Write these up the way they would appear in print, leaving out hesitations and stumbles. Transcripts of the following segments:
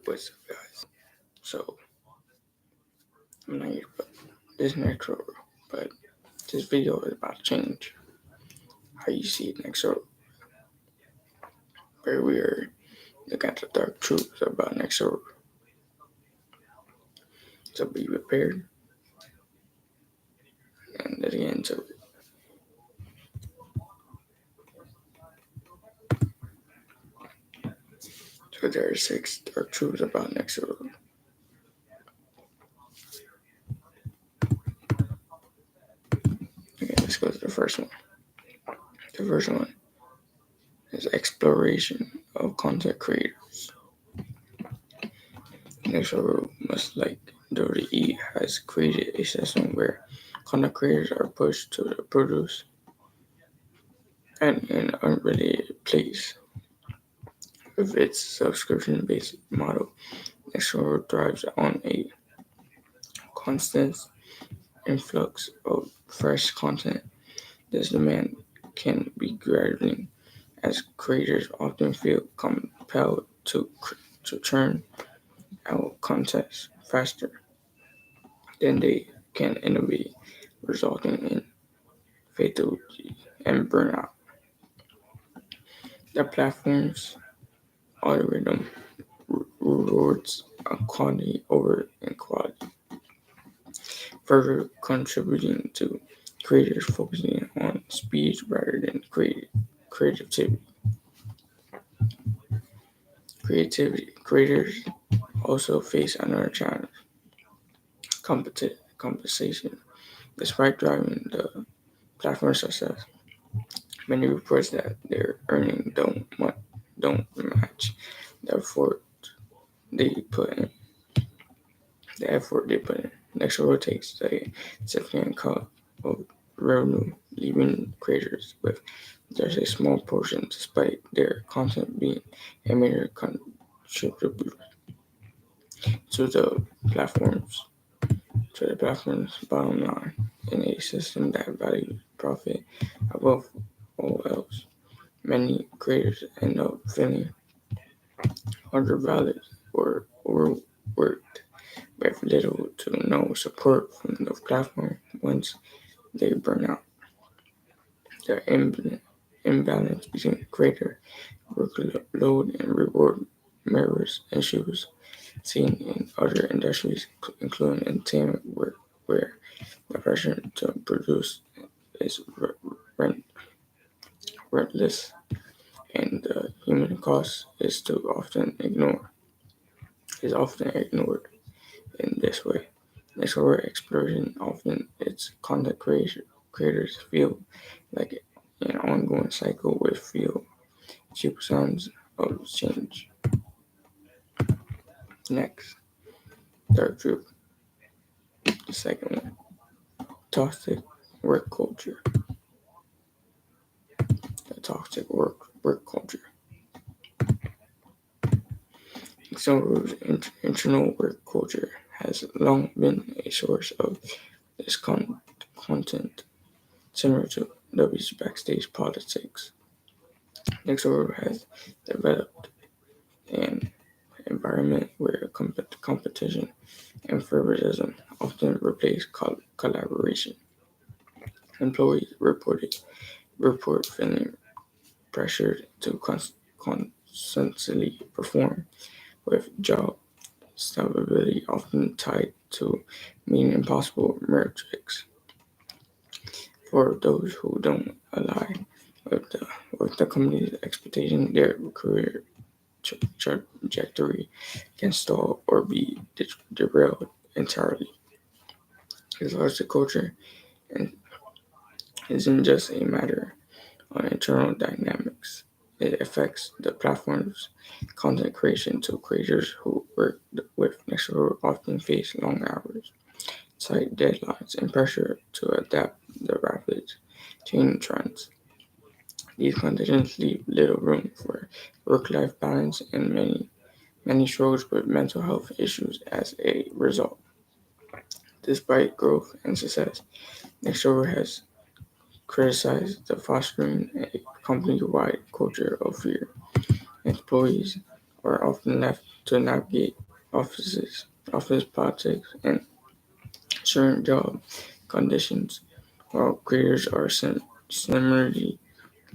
What's up, guys? So, I'm not here, but this Nexoru, but this video is about to change how you see Nexoru, where we are looking at the dark truths about Nexoru. So, be prepared and let's get into it. So, there are 6 dark truths about Nexoru. Okay, let's go to the first one. The first one is exploration of content creators. Nexoru, much like WWE, has created a system where content creators are pushed to produce and in an unrelated place. With its subscription-based model, Nexoru thrives on a constant influx of fresh content. This demand can be gradual, as creators often feel compelled to churn out content faster than they can innovate, resulting in fatality and burnout. The platform's algorithm rewards quantity over quality, further contributing to creators focusing on speed rather than creativity. Creators also face another challenge: compensation. Despite driving the platform's success, many reports that their earnings don't match the effort they put in. The effort they put in. Nexoru takes a significant cut of revenue, leaving creators with just a small portion, despite their content being a major contributor to the platforms to the platform's bottom line. In a system that values profit above all else, many creators end up feeling undervalued or overworked, with little to no support from the platform once they burn out. The imbalance between creator workload and reward mirrors issues seen in other industries, including entertainment, where the pressure to produce is relentless, and the human cost is often ignored in this way. Nextdoor exploration often its content creators feel like an ongoing cycle with few cheap signs of change. Next, third group, the second one, toxic work culture. The toxic work culture. Nextdoor's internal work culture has long been a source of this content, similar to W's backstage politics. Nextdoor has developed an environment where competition and favoritism often replace collaboration. Employees report feeling pressured to constantly perform, with job stability often tied to meeting impossible metrics. For those who don't align with the company's expectation, their career trajectory can stall or be derailed entirely. His toxic culture isn't just a matter of internal dynamics. It affects the platform's content creation too. Creators who work with Nextdoor often face long hours, tight deadlines, and pressure to adapt the rapid changing trends. These conditions leave little room for work-life balance, and many struggles with mental health issues as a result. Despite growth and success, Nextdoor has criticized the fostering a company-wide culture of fear. Employees are often left to navigate office politics, and certain job conditions, while creators are similarly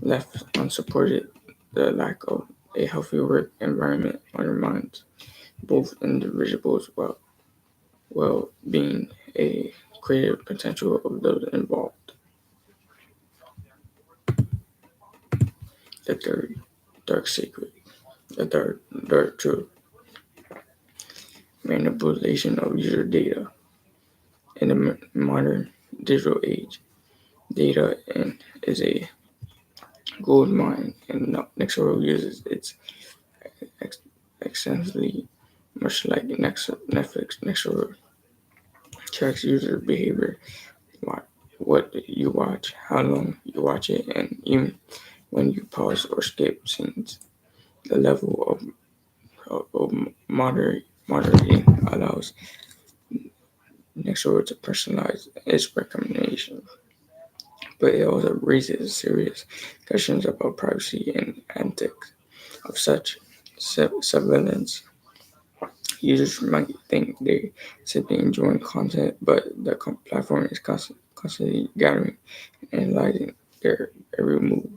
left unsupported. The lack of a healthy work environment undermines both individuals' well-being, a creative potential of those involved. The third dark secret, the dark truth, manipulation of user data in the modern digital age. Data is a gold mine, and Nexoru uses its ex- extensively, much like Netflix. Nexoru tracks user behavior, what you watch, how long you watch it, and even when you pause or skip scenes. The level of moderating allows Nextdoor to personalize its recommendations, but it also raises serious questions about privacy and ethics of such surveillance. Users might think they simply enjoying content, but the platform is constantly gathering and analyzing their every move.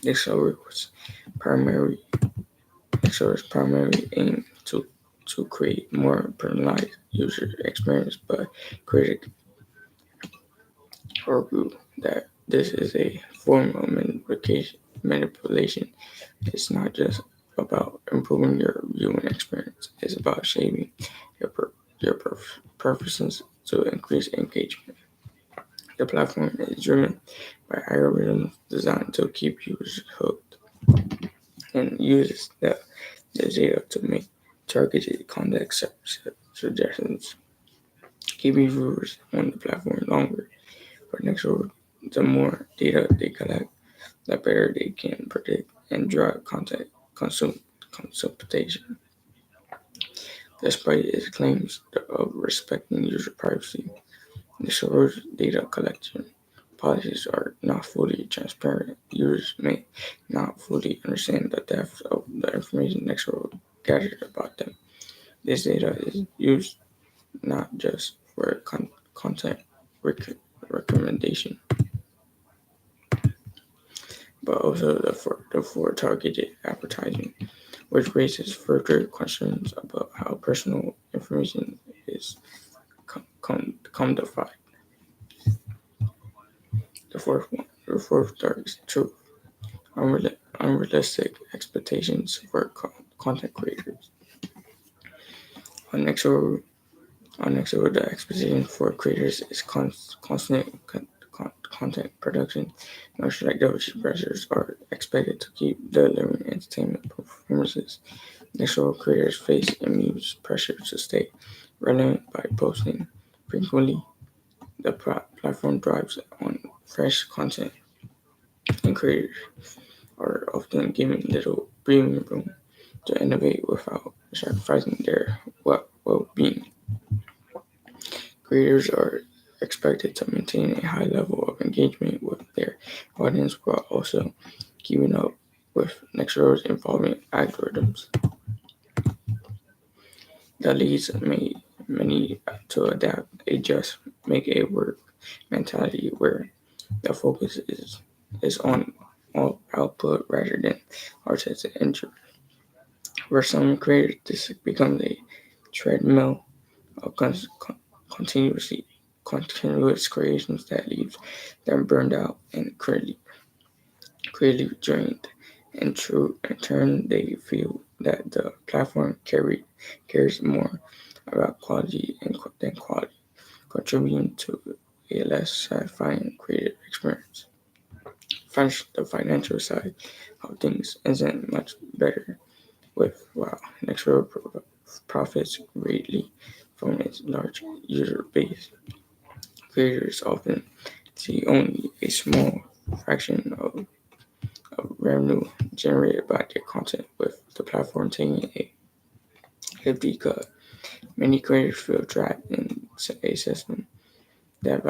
Nextdoor's primary primary aim to create more personalized user experience, but critics argue that this is a form of manipulation. It's not just about improving your viewing experience; it's about shaping your preferences to increase engagement. The platform is driven by algorithms designed to keep users hooked and uses the data to make targeted content suggestions, keeping viewers on the platform longer. For Nextdoor, the more data they collect, the better they can predict and drive content consumption. Despite its claims of respecting user privacy, Nextdoor's data collection policies are not fully transparent. Users may not fully understand the depth of the information Nextdoor gathered about them. This data is used not just for content recommendation, but also for targeted advertising, which raises further questions about how personal information is commodified. The fourth dark truth, unrealistic expectations for content creators. On Nexo, the expectation for creators is constant content production. Much like WG pressures are expected to keep delivering entertainment performances. Nexo creators face immense pressure to stay relevant by posting frequently. The platform thrives on fresh content, and creators are often given little breathing room to innovate without sacrificing their well-being. Creators are expected to maintain a high level of engagement with their audience while also keeping up with Nextdoor's evolving algorithms. That leads many to adapt a just make it work mentality where the focus is on all output rather than artistic injury. For some creators, this becomes a treadmill of continuous creations that leaves them burned out and creatively drained. In turn, they feel that the platform cares more about quality than quality, contributing to a less satisfying creative experience. The financial side of things isn't much better with while Nextdoor profits greatly from its large user base. Creators often see only a small fraction of revenue generated by their content, with the platform taking a hefty cut. Many creators feel trapped in a system that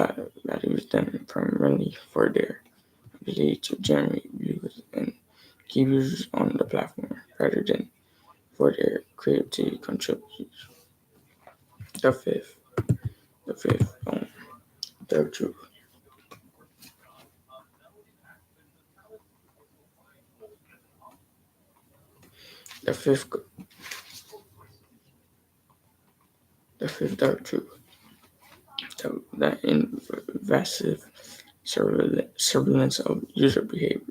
values them primarily for their ability to generate views and keep users on the platform rather than for their creativity contributions. The fifth, the fifth, third truth. The fifth, the fifth dark truth. The invasive surveillance of user behavior.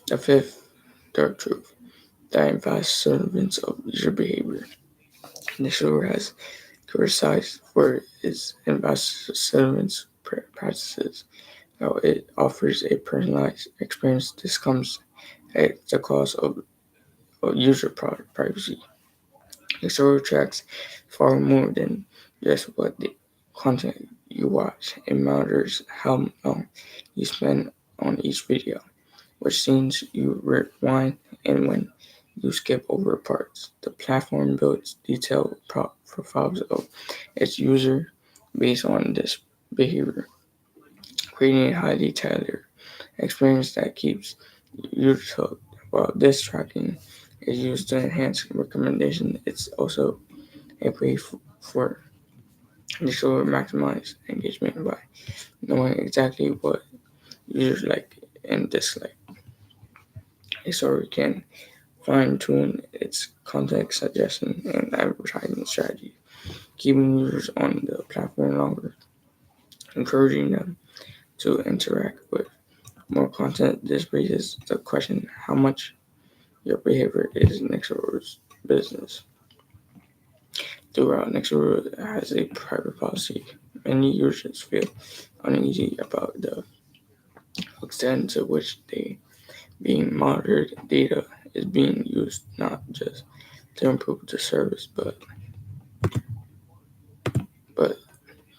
The fifth dark truth. The invasive surveillance of user behavior. Nexoru has criticized for its invasive surveillance practices. Now it offers a personalized experience. This comes at the cost of user privacy. Nexoru tracks far more than just what the content you watch. It monitors how long you spend on each video, which scenes you rewind, and when you skip over parts. The platform builds detailed profiles of its user based on this behavior, creating a highly tailored experience that keeps users hooked. While this tracking is used to enhance recommendation, it's also a way for digital to maximize engagement by knowing exactly what users like and dislike. A story can fine tune its content suggestion and advertising strategy, keeping users on the platform longer, encouraging them to interact with more content. This raises the question how much your behavior is Nexoru's business. Throughout, Nexoru has a private policy. Many users feel uneasy about the extent to which they being monitored data is being used not just to improve the service, but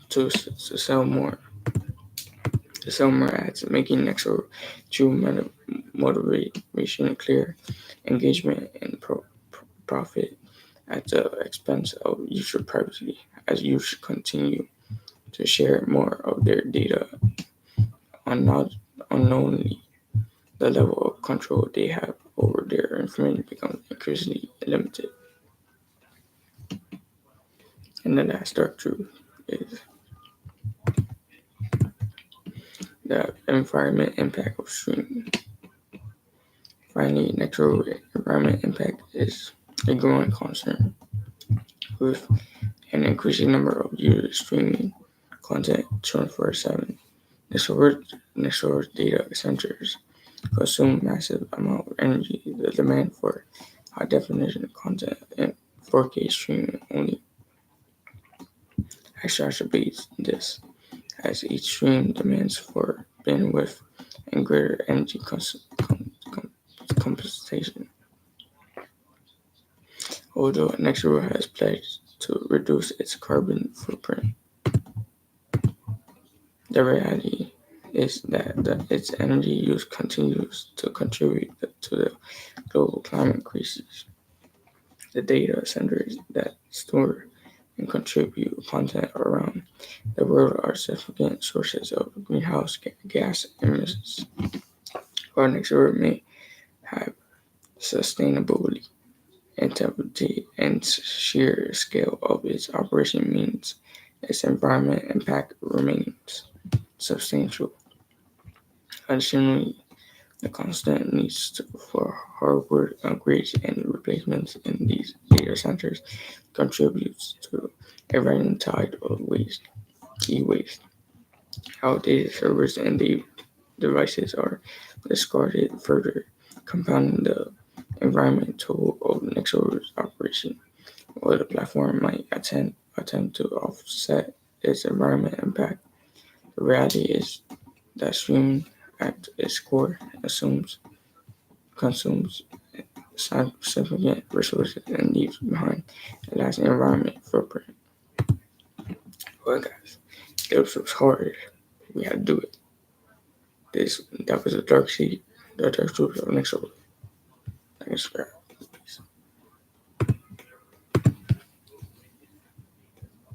to sell more. To sell more ads, making Nexo true motivation clear, engagement, and profit at the expense of user privacy. As users continue to share more of their data unknowingly, the level of control they have over their information becomes increasingly limited. And the last dark truth is the environment impact of streaming. Finally, natural environment impact is a growing concern with an increasing number of users streaming content 24/7. Nexoru's data centers consume massive amount of energy. The demand for high definition content and 4K streaming only exacerbates this, as each stream demands for bandwidth and greater energy compensation. Although Nexoru has pledged to reduce its carbon footprint, the reality is that its energy use continues to contribute to the global climate crisis. The data centers that store and contribute content around the world are significant sources of greenhouse gas emissions. While Nexoru may have sustainability, integrity, and sheer scale of its operation means its environmental impact remains substantial. Additionally, the constant needs for hardware upgrades and replacements in these data centers contributes to a rising tide of e-waste. Outdated servers and devices are discarded, further compounding the environmental of Nexoru's operation. While the platform might attempt to offset its environmental impact, the reality is that streaming at its core consumes significant resources and leaves behind a lasting environment footprint. Well, guys, this was hard. We had to do it. That was the dark truth of Nexoru. Thanks,